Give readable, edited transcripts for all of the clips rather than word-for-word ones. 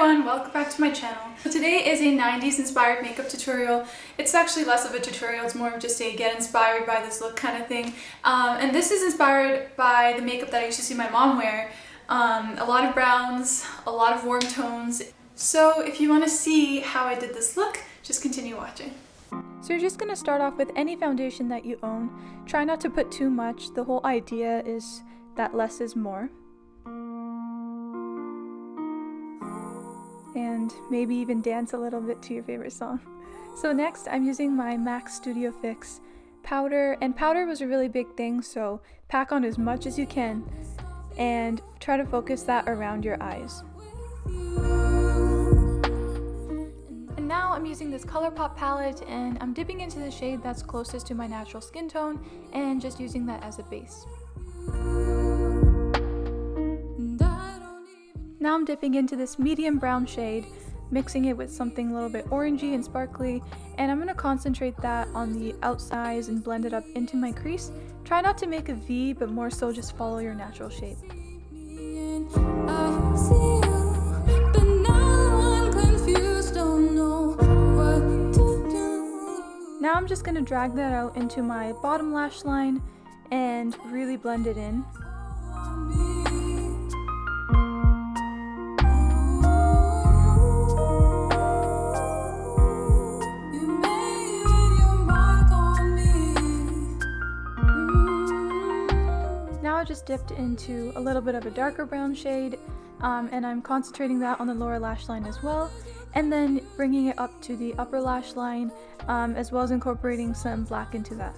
everyone, welcome back to my channel. So today is a 90s inspired makeup tutorial. It's actually less of a tutorial, it's more of just a get inspired by this look kind of thing. And this is inspired by the makeup that I used to see my mom wear. A lot of browns, a lot of warm tones. So if you want to see how I did this look, just continue watching. So you're just going to start off with any foundation that you own. Try not to put too much. The whole idea is that less is more. And maybe even dance a little bit to your favorite song. So next I'm using my MAC Studio Fix powder, and powder was a really big thing, so pack on as much as you can and try to focus that around your eyes. And now I'm using this ColourPop palette and I'm dipping into the shade that's closest to my natural skin tone and just using that as a base. Now I'm dipping into this medium brown shade, mixing it with something a little bit orangey and sparkly, and I'm going to concentrate that on the outsides and blend it up into my crease. Try not to make a V, but more so just follow your natural shape. Now I'm just going to drag that out into my bottom lash line and really blend it in. I just dipped into a little bit of a darker brown shade and I'm concentrating that on the lower lash line as well, and then bringing it up to the upper lash line as well as incorporating some black into that.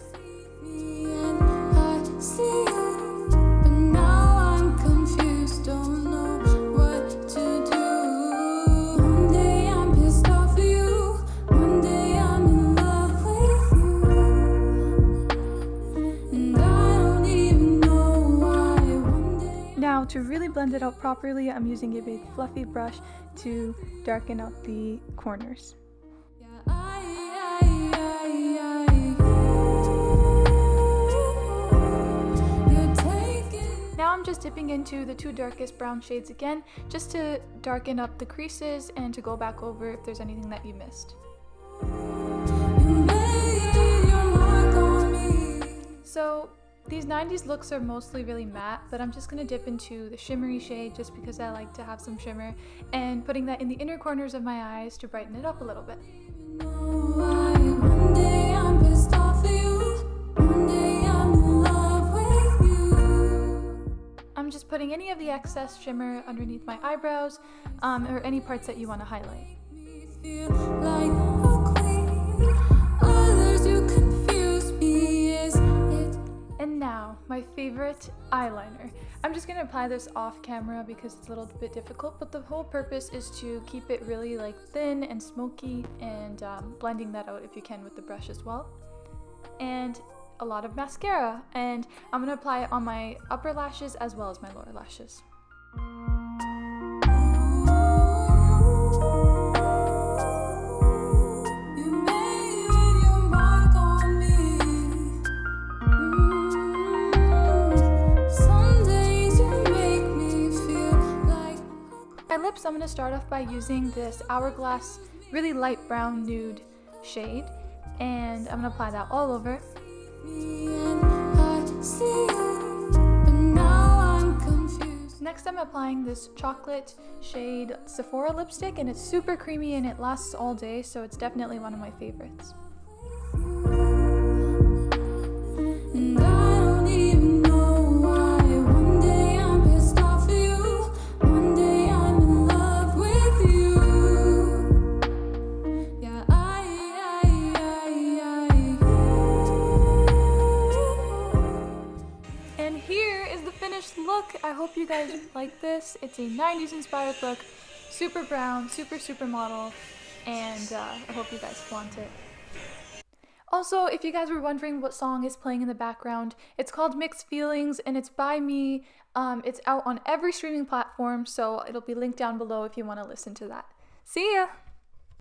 Now to really blend it out properly, I'm using a big fluffy brush to darken out the corners. Now I'm just dipping into the two darkest brown shades again, just to darken up the creases and to go back over if there's anything that you missed. So these 90s looks are mostly really matte, but I'm just going to dip into the shimmery shade just because I like to have some shimmer, and putting that in the inner corners of my eyes to brighten it up a little bit. I'm just putting any of the excess shimmer underneath my eyebrows or any parts that you want to highlight. And now, my favorite eyeliner. I'm just going to apply this off camera because it's a little bit difficult, but the whole purpose is to keep it really thin and smoky, and blending that out if you can with the brush as well. And a lot of mascara, and I'm going to apply it on my upper lashes as well as my lower lashes. So I'm going to start off by using this Hourglass really light brown nude shade, and I'm going to apply that all over. Next I'm applying this chocolate shade Sephora lipstick, and it's super creamy and it lasts all day, so it's definitely one of my favorites. Look, I hope you guys like this. It's a 90s inspired look, super brown, super supermodel, and I hope you guys want it. Also, if you guys were wondering what song is playing in the background, it's called Mixed Feelings and it's by me. It's out on every streaming platform, so it'll be linked down below if you want to listen to that. See ya!